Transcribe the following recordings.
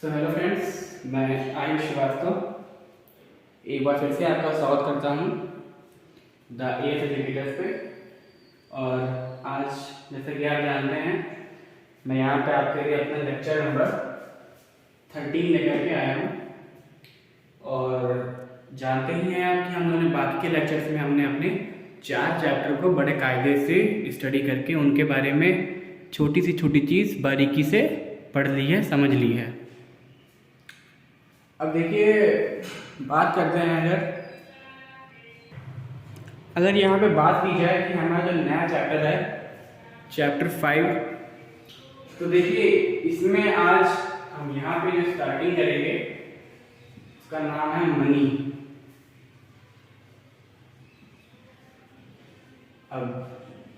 Hello friends, मैं आयुष श्रीवास्तव एक बार फिर से आपका स्वागत करता हूं द एएस एजुकेटर्स पे। और आज जैसे कि आप जानते हैं, मैं यहाँ पे आपके लिए अपना लेक्चर नंबर 13 लेकर के आया हूँ। और जानते ही हैं आप कि हम लोगों ने बाकी के लेक्चर्स में हमने अपने 4 चैप्टर को बड़े कायदे से स्टडी करके उनके बारे में छोटी सी छोटी चीज़ बारीकी से पढ़ ली है, समझ ली है। अब देखिए, बात करते हैं अगर यहाँ पे बात की जाए कि हमारा जो नया चैप्टर है चैप्टर 5, तो देखिए इसमें आज हम यहाँ पे जो स्टार्टिंग करेंगे उसका नाम है मनी। अब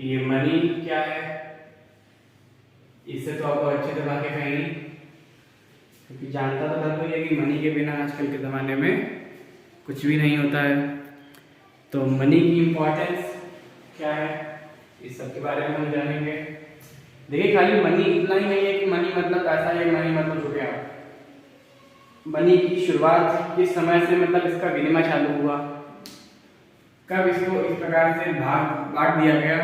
ये मनी क्या है, इससे तो आपको अच्छे से वाकिफ है नहीं, क्योंकि जानता तो हर कोई है कि मनी के बिना आजकल के ज़माने में कुछ भी नहीं होता है। तो मनी की इम्पोर्टेंस क्या है, इस सब के बारे में हम जानेंगे। देखिए, खाली मनी इतना ही नहीं है कि मनी मतलब पैसा है, मनी मतलब रुपया। मनी की शुरुआत किस समय से, मतलब इसका विनिमय चालू हुआ, कब इसको इस प्रकार से बांट दिया गया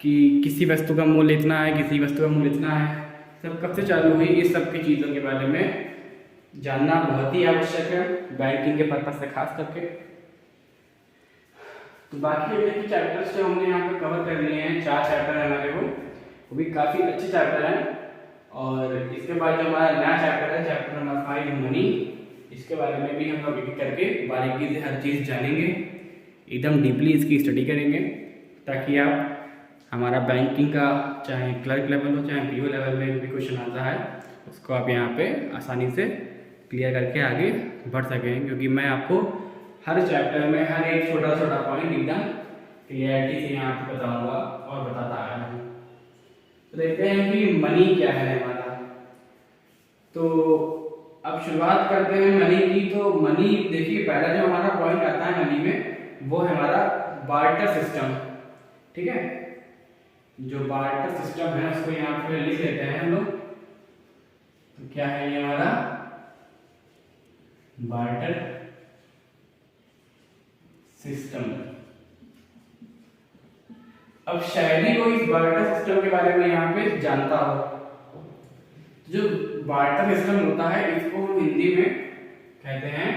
कि किसी वस्तु का मूल्य इतना है, किसी वस्तु का मूल्य इतना है, सब कब से चालू हुई, इस सब की चीज़ों के बारे में जानना बहुत ही आवश्यक है बैंकिंग के पर्पज से खास करके। तो बाकी अगले के चैप्टर्स जो हमने यहाँ पे कवर कर लिए हैं, 4 चैप्टर है हमारे, वो भी काफ़ी अच्छे चैप्टर हैं। और इसके बाद जो हमारा नया चैप्टर है, चैप्टर नंबर 5 मनी, इसके बारे में भी हम लोग एक करके बारीकी से हर चीज़ जानेंगे, एकदम डीपली इसकी स्टडी करेंगे, ताकि आप हमारा बैंकिंग का चाहे क्लर्क लेवल हो चाहे पीओ लेवल में भी क्वेश्चन आता है उसको आप यहाँ पे आसानी से क्लियर करके आगे बढ़ सकें। क्योंकि मैं आपको हर चैप्टर में हर एक छोटा छोटा पॉइंट एकदम क्लियरिटी से यहाँ पे बताऊँगा और बताता आया हूँ। तो देखते हैं कि मनी क्या है हमारा। तो अब शुरुआत करते हैं मनी की। तो मनी देखिए, पहला जो हमारा पॉइंट आता है मनी में, वो है हमारा बार्टर सिस्टम। ठीक है, जो बार्टर सिस्टम है उसको यहाँ पे लिख लेते हैं हम लोग। तो क्या है ये हमारा बार्टर सिस्टम। अब शायद ही कोई इस बार्टर सिस्टम के बारे में यहाँ पे जानता हो। जो बार्टर सिस्टम होता है इसको हम हिंदी में कहते हैं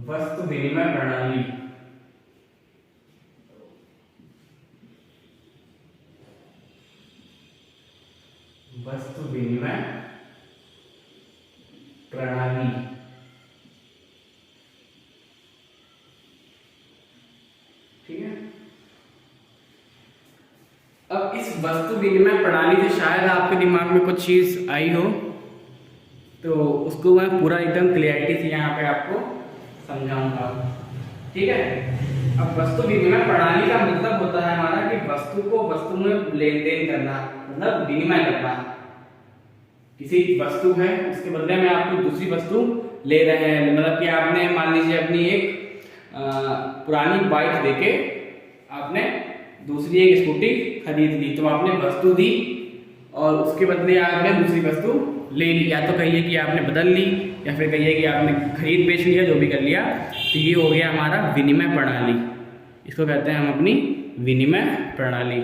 वस्तु विनिमय प्रणाली। वस्तु विनिमय प्रणाली। ठीक है, अब इस वस्तु विनिमय प्रणाली से शायद आपके दिमाग में कुछ चीज आई हो, तो उसको मैं पूरा एकदम क्लियरिटी से यहाँ पे आपको समझाऊंगा। ठीक है, अब वस्तु विनिमय प्रणाली का मतलब होता है हमारा कि वस्तु को वस्तु में लेन देन करना, मतलब विनिमय करना। किसी वस्तु है उसके बदले में आपको दूसरी वस्तु ले रहे हैं, मतलब कि आपने मान लीजिए अपनी एक पुरानी बाइक देके आपने दूसरी एक स्कूटी खरीद ली, तो आपने वस्तु दी और उसके बदले आपने दूसरी वस्तु ले ली। या तो कहिए कि आपने बदल ली, या फिर कहिए कि आपने खरीद बेच लिया, जो भी कर लिया। तो ये हो गया हमारा विनिमय प्रणाली, इसको कहते हैं हम अपनी विनिमय प्रणाली।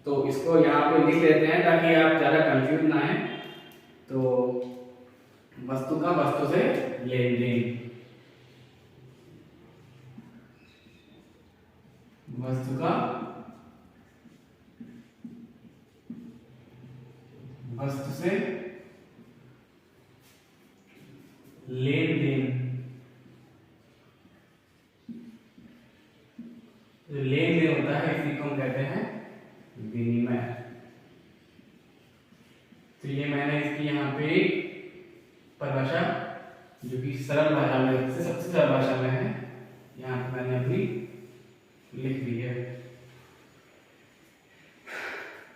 तो इसको यहाँ पे लिख लेते हैं ताकि आप ज़्यादा कंफ्यूज ना हैं। तो वस्तु का वस्तु से लेन देन, वस्तु का वस्तु से लेन देन। जो लेन देन होता है इसी को हम कहते हैं विनिमय। तो ये मैंने इसकी यहाँ पे परिभाषा, जो कि सरल भाषा में सबसे सरल भाषा में है, यहाँ पे मैंने अपनी लिख दी है।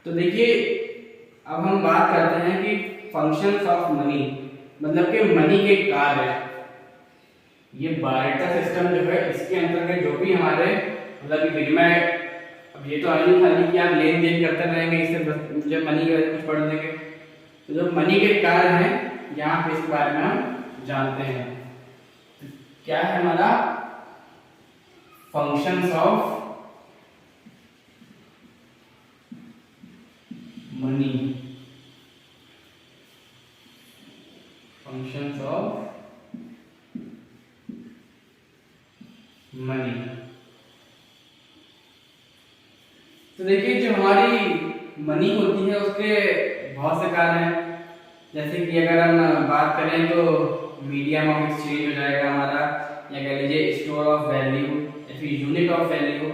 तो देखिए, अब हम बात करते हैं कि फंक्शंस ऑफ मनी, मतलब कि मनी के कार्य। ये बार्टर सिस्टम जो है, इसके अंतर्गत जो भी हमारे मतलब विनिमय, अब ये तो आई खाली कि आप लेन देन करते रहेंगे, इससे जब मनी के कुछ पढ़ लेंगे, तो जो मनी के कार्य हैं यहाँ पे इसके बारे में हम जानते हैं। तो क्या है हमारा functions of money, functions of money. तो देखिए जो हमारी मनी होती है उसके बहुत से कार्य हैं। जैसे कि अगर हम बात करें तो मीडियम ऑफ एक्सचेंज हो जाएगा हमारा, या कह लीजिए स्टोर ऑफ वैल्यू या फिर यूनिट ऑफ वैल्यू।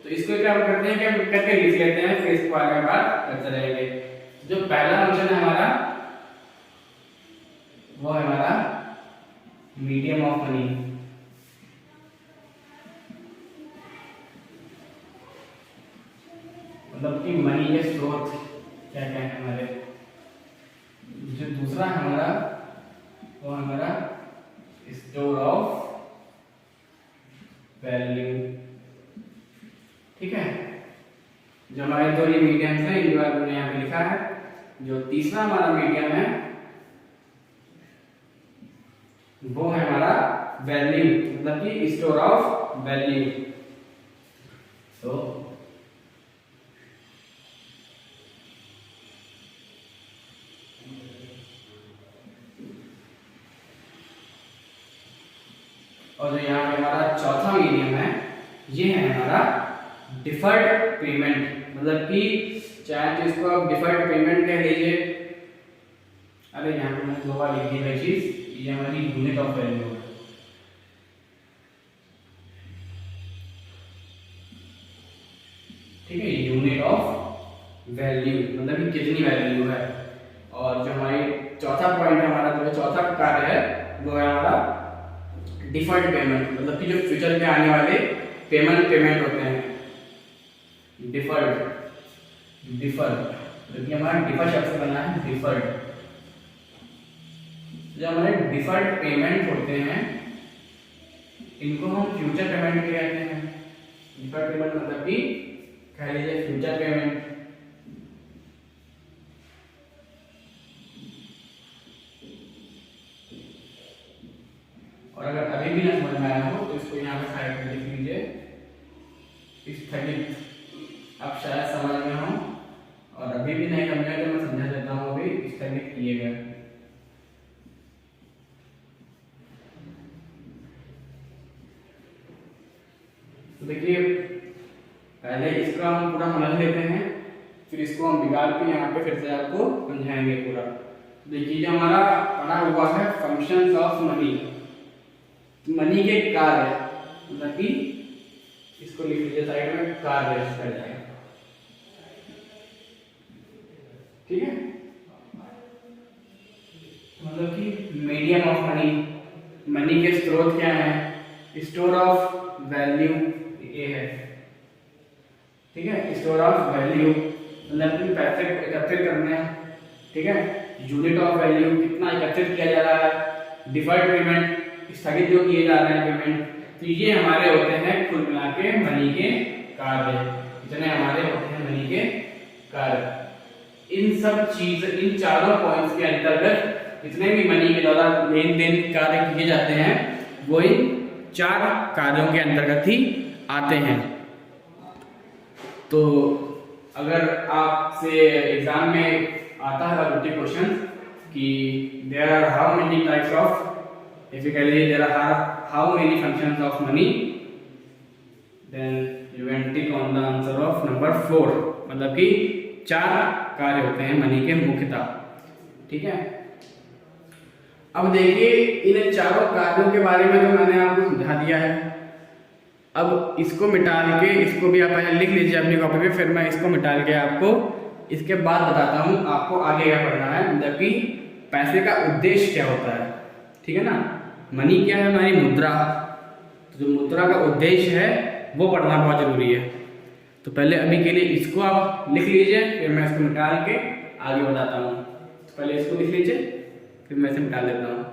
तो इसको क्या करते हैं कि हम करके लिख लेते हैं, फिर इसके बारे में बात करते रहेंगे। जो पहला फंक्शन है हमारा वो है हमारा मीडियम ऑफ मनी। मतलब कि मनी के स्रोत क्या क्या है हमारे। जो दूसरा है हमारा वो हमारा स्टोर ऑफ वैल्यू। ठीक है, जो हमारे दो ये मीडियम है इनके बारे में यहाँ पे लिखा है। जो तीसरा हमारा मीडियम है वो है हमारा वैल्यू, मतलब कि स्टोर ऑफ वैल्यू। तो और जो यहाँ पे हमारा चौथा मीडियम है ये है हमारा डिफर्ड पेमेंट। मतलब कि चाहे तो इसको आप डिफर्ड पेमेंट कह लीजिए। अरे यहाँ पे मैंने दो बार लिख दी है चीज, ये हमारी यूनिट ऑफ वैल्यू है। ठीक है, यूनिट ऑफ वैल्यू मतलब कि कितनी वैल्यू है। और जो हमारी चौथा पॉइंट है हमारा, जो चौथा कार्य है वो है हमारा डिफर्ड पेमेंट। मतलब कि जो फ्यूचर में आने वाले पेमेंट होते हैं, डिफर्ड क्योंकि हमारा डिफर शब्द से बना है डिफर्ड। जो हमारे डिफर्ड पेमेंट होते हैं इनको हम फ्यूचर पेमेंट भी कहते हैं। डिफर्ड पेमेंट मतलब कि कह लीजिए फ्यूचर पेमेंट। और अगर अभी भी ना समझ में आया हो तो इसको यहाँ पे साइड में लिख लीजिए स्थगित। अब शायद समझ में हो, और अभी भी नहीं समझा तो मैं समझा देता हूँ। अभी स्थगित किए गए। तो देखिए पहले इसका हम पूरा समझ लेते हैं, फिर इसको हम बिगाड़ के यहाँ पे फिर से आपको समझाएंगे पूरा। देखिए जो हमारा पढ़ा हुआ है फंक्शंस ऑफ मनी, मनी के कार्य, मतलब कि इसको लिख लीजिए साइड में, कार्य कर जाएगा। ठीक है, मतलब कि मीडियम ऑफ मनी, मनी के स्रोत क्या है, स्टोर ऑफ वैल्यू ये है। ठीक है, स्टोर ऑफ वैल्यू मतलब कि पैसे एकत्रित करने हैं। ठीक है, यूनिट ऑफ वैल्यू कितना एकत्रित किया जा रहा है, डिफर्ड पेमेंट स्थगित जो किए जा रहे हैं पेमेंट। तो ये हमारे होते हैं कुल मिला के मनी के कार्य। इतने हमारे होते हैं मनी के कार्य। इन सब चीज, इन चारों पॉइंट्स के अंतर्गत जितने भी मनी के द्वारा लेन देन कार्य किए जाते हैं वो इन चार कार्यों के अंतर्गत ही आते हैं। तो अगर आपसे एग्जाम में आता है रिलेटेड क्वेश्चन कि there are how many types of, basically there are how many functions of money, then you can tick on the answer of number 4। मतलब कि चार कार्य होते हैं मनी के मुख्यतः। ठीक है, अब देखिए इन चारों कार्यों के बारे में तो मैंने आपको समझा दिया है। अब इसको मिटाल के, इसको भी आप पहले लिख लीजिए अपनी कॉपी पे, फिर मैं इसको मिटाल के आपको इसके बाद बताता हूँ आपको आगे क्या पढ़ना है, मतलब कि पैसे का उद्देश्य क्या होता है। ठीक है ना, मनी क्या है, हमारी मुद्रा। तो जो मुद्रा का उद्देश्य है वो पढ़ना बहुत जरूरी है। तो पहले अभी के लिए इसको आप लिख लीजिए, फिर मैं इसको मिटाल के आगे बताता हूँ। तो पहले इसको लिख लीजिए, फिर मैं इसे मिटा देता हूँ।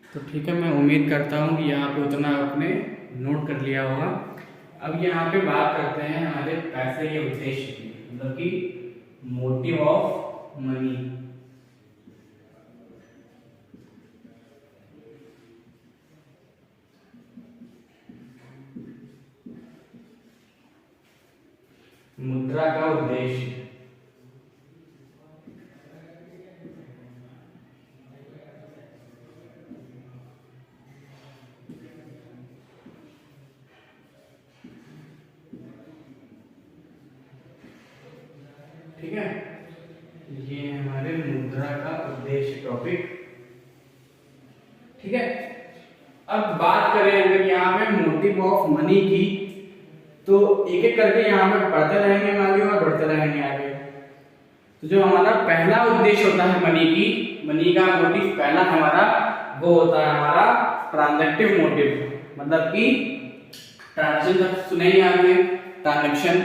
तो ठीक है, मैं उम्मीद करता हूँ कि यहाँ पे उतना आपने नोट कर लिया होगा। अब यहाँ पे बात करते हैं हमारे पैसे के उद्देश्य की, मतलब कि मोटिव ऑफ मनी। मुद्रा का उद्देश्य। ठीक है, ये हमारे मुद्रा का उद्देश्य टॉपिक। ठीक है, अब बात करें अगर यहाँ पे मोटिव ऑफ मनी की, तो एक एक करके यहाँ पे बढ़ते रहेंगे आगे और बढ़ते रहेंगे आगे। तो जो हमारा पहला उद्देश्य होता है मनी का मोटिव पहला हमारा वो होता है हमारा ट्रांजैक्टिव मोटिव, मतलब कि ट्रांजेक्शन सुने ही आगे, ट्रांजैक्शन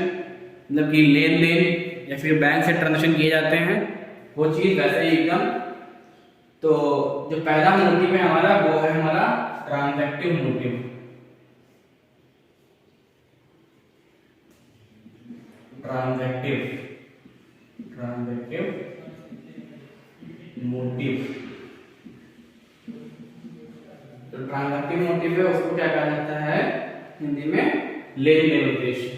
मतलब कि लेन देन या फिर बैंक से ट्रांजैक्शन किए जाते हैं, वो चीज वैसे ही एकदम। तो जो पहला मोटिव है हमारा वो है हमारा ट्रांजैक्टिव मोटिव। ट्रांजैक्टिव मोटिव। तो ट्रांजैक्टिव मोटिव है उसको क्या कहा जाता है हिंदी में, लेन देन उद्देश्य।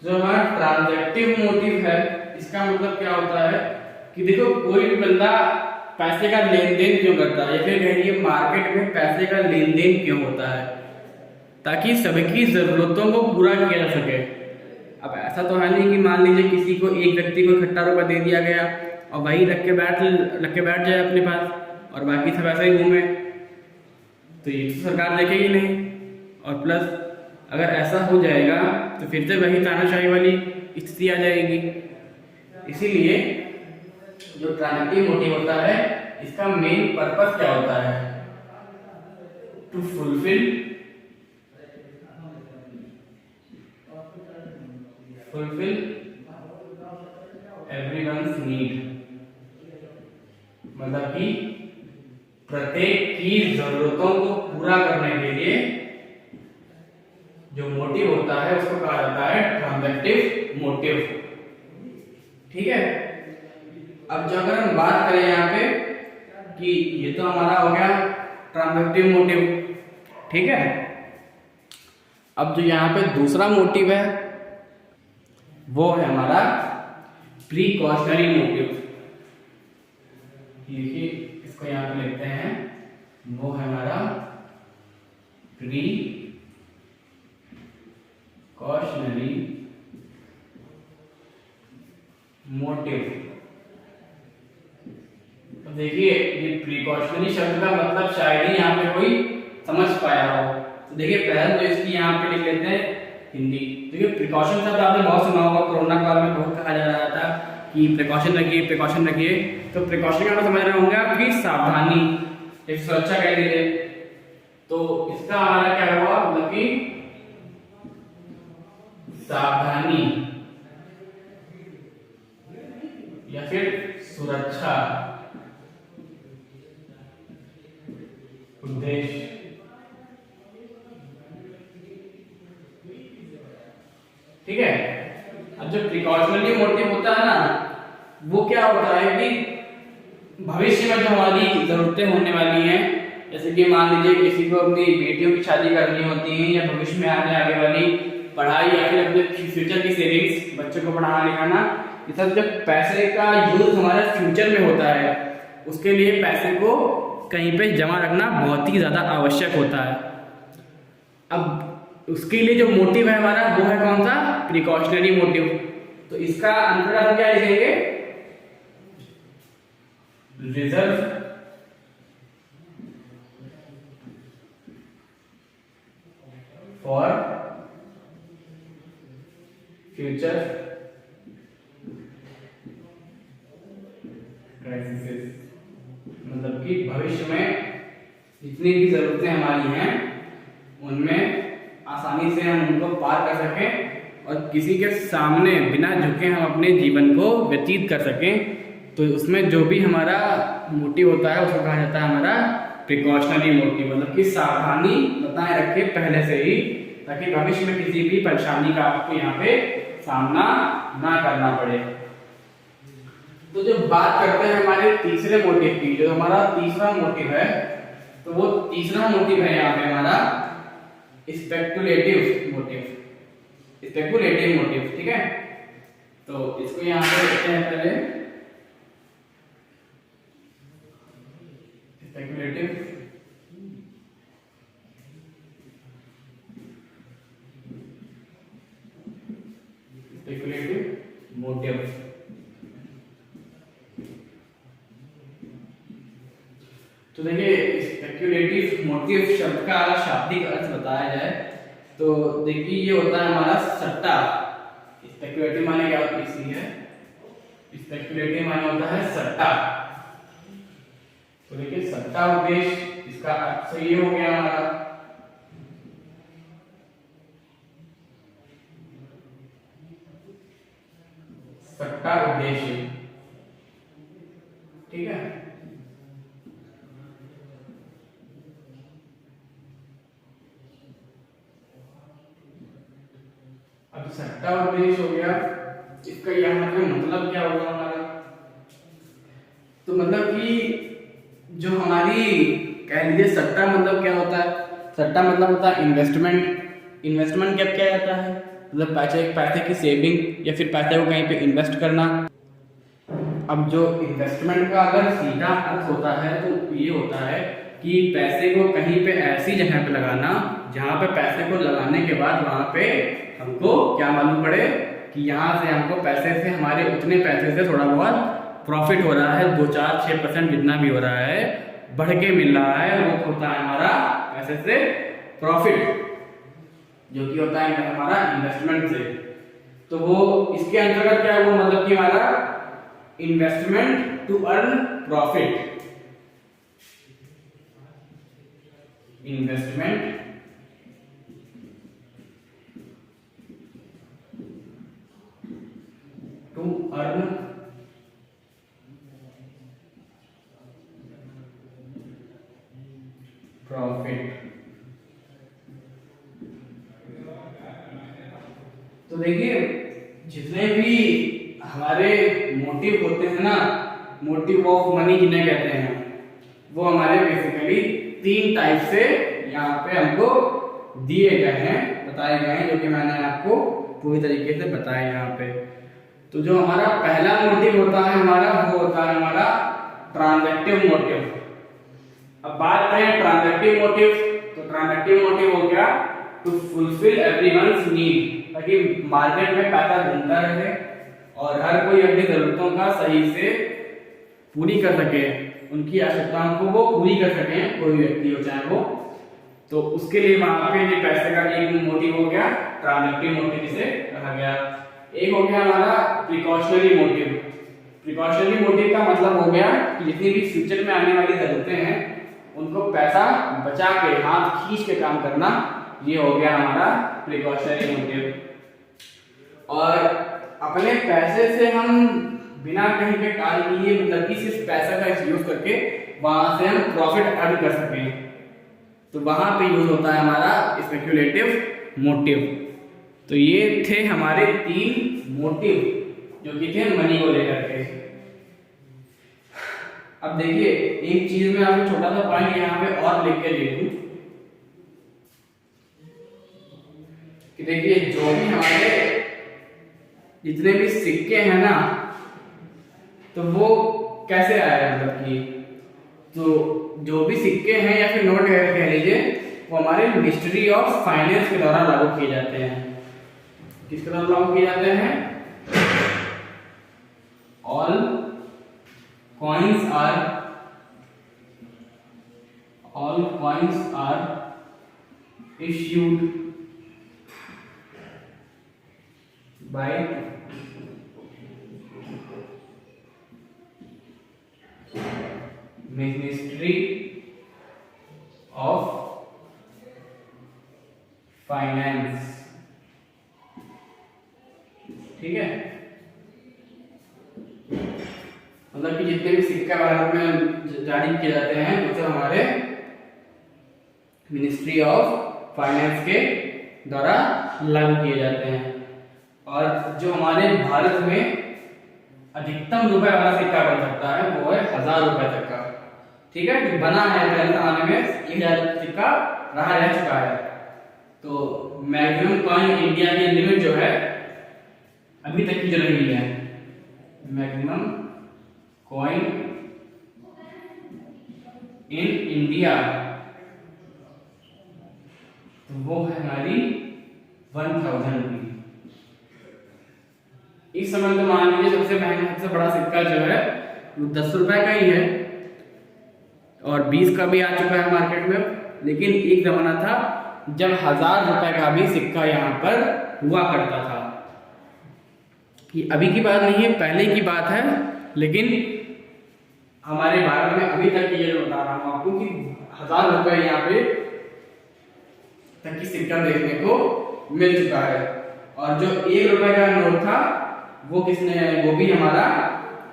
जो हमारा ट्रांजैक्टिव मोटिव है इसका मतलब क्या होता है कि देखो कोई भी बंदा पैसे का लेन देन क्यों करता है, या फिर कहिए मार्केट में पैसे का लेन देन क्यों होता है, ताकि सबकी जरूरतों को पूरा किया जा सके। अब ऐसा तो है नहीं कि मान लीजिए किसी को एक व्यक्ति को इकट्ठा रुपया दे दिया गया और वही रख के बैठ जाए अपने पास और बाकी सब ऐसा ही घूमे, तो ये तो सरकार देखेगी नहीं। और प्लस अगर ऐसा हो जाएगा तो फिर से वही तानाशाही वाली स्थिति आ जाएगी। इसीलिए जो ट्रांजैक्टिव मोटिव होता है इसका मेन पर्पस क्या होता है, टू फुलफिल एवरीवन्स नीड, मतलब कि प्रत्येक की जरूरतों को पूरा करने के लिए जो मोटिव होता है उसको कहा जाता है ट्रांजैक्टिव मोटिव। ठीक है, अब जो अगर हम बात करें यहाँ पे कि ये तो हमारा हो गया ट्रांजैक्टिव मोटिव, ठीक है। अब जो यहाँ पे दूसरा मोटिव है वो है हमारा प्रीकॉशनरी मोटिव। देखिए इसको यहाँ पे लिखते हैं, वो है हमारा प्रीकॉशनरी मोटिव। तो देखिए ये प्रीकॉशनरी शब्द का मतलब शायद ही यहाँ पे कोई समझ पाया हो। तो देखिए पहले तो इसकी यहाँ पे लिख लेते हैं हिंदी। देखिए प्रिकॉशन शब्द आपने बहुत सुना होगा, कोरोना काल में बहुत कहा जा रहा था कि प्रिकॉशन रखिए। तो प्रिकॉशन का समझ रहे होंगे आप कि सावधानी, जैसे सुरक्षा कह लीजिए। तो इसका हमारा क्या हुआ, मतलब कि सावधानी या फिर सुरक्षा उद्देश्य। ठीक है, अब जो प्रिकॉशनरी मोटिव होता है ना, वो क्या होता है कि भविष्य में जो हमारी जरूरतें होने वाली हैं, जैसे कि मान लीजिए किसी को अपनी बेटियों की शादी करनी होती है या भविष्य में आगे वाली पढ़ाई या फिर अपने फ्यूचर की सेविंग्स, बच्चों को पढ़ाना लिखाना, ये सब जब पैसे का यूज हमारे फ्यूचर में होता है, उसके लिए पैसे को कहीं पे जमा रखना बहुत ही ज्यादा आवश्यक होता है। अब उसके लिए जो मोटिव है हमारा वो है कौन सा, प्रिकॉशनरी मोटिव। तो इसका अंतर्गत हम क्या लिखेंगे, रिजर्व फॉर फ्यूचर क्राइसिस, मतलब कि भविष्य में जितनी भी जरूरतें हमारी हैं उनमें आसानी से हम उनको पार कर सकें और किसी के सामने बिना झुके हम अपने जीवन को व्यतीत कर सकें, तो उसमें जो भी हमारा मोटिव होता है उसको कहा जाता है हमारा प्रिकॉशनरी मोटिव, मतलब कि सावधानी बताए रखें पहले से ही, ताकि भविष्य में किसी भी परेशानी का आपको यहाँ पे सामना ना करना पड़े। तो जब बात करते हैं हमारे तीसरे मोटिव की, जो हमारा तीसरा मोटिव है, तो वो तीसरा मोटिव है यहाँ पे हमारा स्पेकुलेटिव मोटिव, स्पेकुलेटिव मोटिव, ठीक है। तो इसको यहाँ पे लिखते हैं पहले स्पेकुलेटिव स्पेकुलेटिव मोटिव। तो देखिए स्पेकुलेटिव मोटिव शब्द का अगर शाब्दिक अर्थ बताया जाए तो देखिए ये होता है हमारा सट्टा। स्पेकुलेटिव माने क्या होता है? स्पेकुलेटिव माने होता है सट्टा। तो देखिए सट्टा उद्देश्य, इसका अर्थ ये हो गया हमारा सट्टा उद्देश्य, ठीक है। अब सट्टा उद्देश्य हो गया, इसका यहाँ पे मतलब क्या होगा हमारा? तो मतलब कि जो हमारी कह लीजिए सट्टा मतलब क्या होता है? सट्टा मतलब होता है इन्वेस्टमेंट। इन्वेस्टमेंट क्या क्या जाता है? मतलब पैसे की सेविंग या फिर पैसे को कहीं पे इन्वेस्ट करना। अब जो इन्वेस्टमेंट का अगर सीधा अर्थ होता है तो ये होता है कि पैसे को कहीं पे ऐसी जगह पे लगाना जहाँ पे पैसे को लगाने के बाद वहाँ पे हमको क्या मालूम पड़े कि यहाँ से हमको पैसे से हमारे उतने पैसे से थोड़ा बहुत प्रॉफिट हो रहा है, 2-4-6% जितना भी हो रहा है बढ़ के मिल रहा है, वो होता है हमारा पैसे से प्रॉफिट, जो कि होता है हमारा इन्वेस्टमेंट से। तो वो इसके अंतर्गत क्या है, वो मतलब कि हमारा investment to earn profit, investment to earn profit. तो देखिए जितने भी हमारे मोटिव होते हैं ना, मोटिव ऑफ मनी जिन्हें कहते हैं, वो हमारे बेसिकली 3 टाइप से यहाँ पे हमको दिए गए हैं, बताए गए हैं, जो कि मैंने आपको पूरी तरीके से बताया यहाँ पे। तो जो हमारा पहला मोटिव होता है हमारा, वो होता है हमारा ट्रांजैक्टिव मोटिव। अब बात करें ट्रांजैक्टिव मोटिव, तो ट्रांजैक्टिव मोटिव हो गया टू फुलफिल एवरीवन्स नीड, ताकि मार्केट में पैसा घूमता रहे और हर कोई अपनी जरूरतों का सही से पूरी कर सके, उनकी आवश्यकताओं को वो पूरी कर सके, कोई व्यक्ति हो चाहे वो। तो उसके लिए वहां पे ये पैसे का एक मोटिव हो गया ट्रांजैक्टिव मोटिव जिसे कहा गया। एक हो गया हमारा प्रिकॉशनरी मोटिव। प्रिकॉशनरी मोटिव का मतलब हो गया कि जितनी भी फ्यूचर में आने वाली जरूरतें हैं उनको पैसा बचा के हाथ खींच के काम करना, ये हो गया हमारा प्रिकॉशनरी मोटिव। और अपने पैसे से हम बिना कहीं पे कार्य किए, मतलब कि सिर्फ पैसा का यूज करके वहां से हम प्रॉफिट अर्न कर सकें, तो वहां पे यूज होता है हमारा स्पेक्युलेटिव मोटिव। तो ये थे हमारे 3 मोटिव जो कि थे मनी को लेकर के। अब देखिए एक चीज में आपको छोटा सा पॉइंट यहाँ पे और लिख के दे दूं कि देखिए जो भी हमारे जितने भी सिक्के हैं ना, तो वो कैसे आए, मतलब कि तो जो भी सिक्के हैं या फिर नोट कह लीजिए, वो हमारे मिनिस्ट्री ऑफ फाइनेंस के द्वारा लागू किए जाते हैं। किसके द्वारा लागू किए जाते हैं? All coins are issued by Ministry of Finance। ठीक है, मतलब कि जितने भी सिक्का भारत में जारी किए जाते हैं वो सब हमारे मिनिस्ट्री ऑफ फाइनेंस के द्वारा लागू किए जाते हैं। और जो हमारे भारत में अधिकतम रुपए वाला सिक्का बन सकता है वो है 1000 रुपए तक का। ठीक है, जो बना है पहले जमाने में 1000 सिक्का रह चुका है। तो मैक्सिमम कॉइन इंडिया की लिमिट जो है अभी तक की जो रही है, मैक्सिमम कॉइन इन इंडिया, तो वो है हमारी 1000 रुपये। इस समय तो मान लीजिए सबसे महंगा सबसे बड़ा सिक्का जो है वो 10 रुपए का ही है और 20 का भी आ चुका है मार्केट में। लेकिन एक जमाना था जब 1000 रुपए का भी सिक्का यहाँ पर हुआ करता था। कि अभी की बात नहीं है, पहले की बात है। लेकिन हमारे भारत में अभी तक ये बता रहा हूँ आपको कि 1000 रुपए यहाँ पे तक की सिक्का देखने को मिल चुका है। और जो 1 रुपए का नोट था वो वो भी हमारा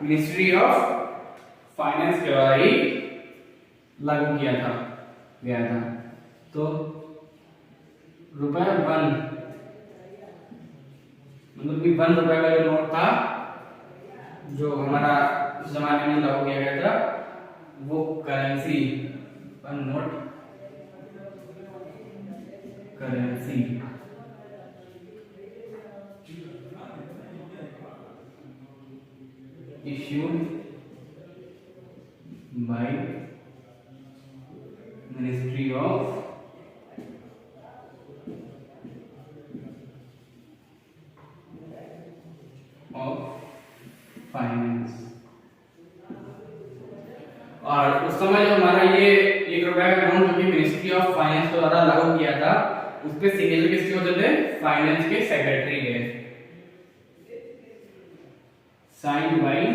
मिनिस्ट्री ऑफ फाइनेंस के द्वारा ही लागू किया गया था। तो रुपए 1 मतलब कि 1 रुपए का जो नोट था जो हमारा उस जमाने में लागू किया गया था वो currency 1 note currency issued by Ministry of finance. और उस समय जो हमारा ये 1 रुपए का नोट जो कि मिनिस्ट्री ऑफ फाइनेंस के द्वारा लागू किया था उस पे सिग्नेचर किसके होते थे? फाइनेंस के सेक्रेटरी के, साइंड बाय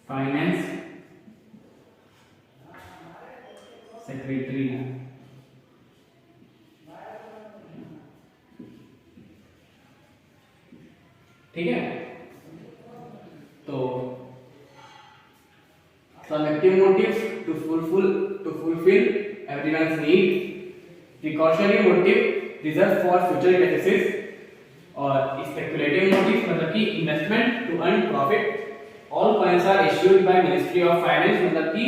फाइनेंस सेक्रेटरी। ठीक है, तो selective motives to fulfill everyone's need, precautionary motive reserved for future cases, और speculative motive मतलब कि investment to earn profit। all coins are issued by Ministry of Finance, मतलब कि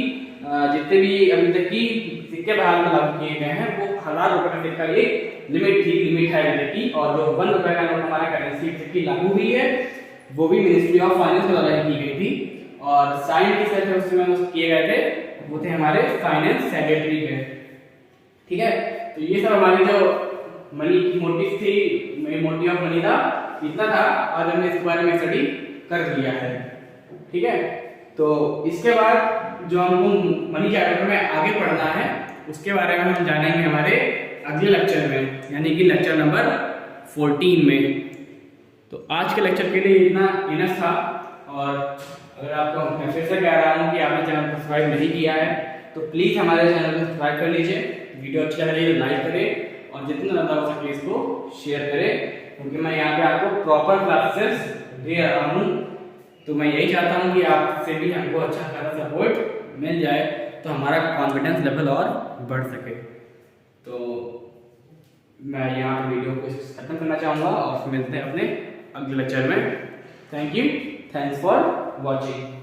जितने भी अभी तक की सिक्के बाहर में लागू किए गए हैं वो 1000 रुपए का सिक्का एक लिमिट है अभी तक की। और जो 1 रुपए का नोट हमारा करेंसी की लागू हुई है वो भी मिनिस्ट्री ऑफ फाइनेंस के द्वारा की गई थी। और साइन किस तरह से उसमें किए गए थे वो थे हमारे फाइनेंस सेक्रेटरी के। ठीक है, तो ये सब हमारी जो मनी की मोटिव थी, मोटिव ऑफ मनी था इतना था और हमने इसके बारे में स्टडी कर लिया है। ठीक है, तो इसके बाद जो हमको मनी चैप्टर में आगे पढ़ना है उसके बारे में हम जानेंगे हमारे अगले लेक्चर में, यानी कि लेक्चर नंबर 14 में। तो आज के लेक्चर के लिए इतना इनफ था। और अगर आपको मैं फिर से कह रहा हूँ कि आपने चैनल को सब्सक्राइब नहीं किया है तो प्लीज़ हमारे चैनल को सब्सक्राइब कर लीजिए, वीडियो अच्छा लगे तो लाइक करें और जितना ज़्यादा हो सके इसको शेयर करें, क्योंकि मैं यहाँ पे आपको प्रॉपर क्लासेस दे रहा हूँ। तो मैं यही चाहता हूँ कि आपसे भी हमको अच्छा खासा सपोर्ट मिल जाए तो हमारा कॉन्फिडेंस लेवल और बढ़ सके। तो मैं यहाँ पे वीडियो को खत्म करना चाहूँगा और मिलते हैं अपने अगले लेक्चर में। Thank you, thanks for watching.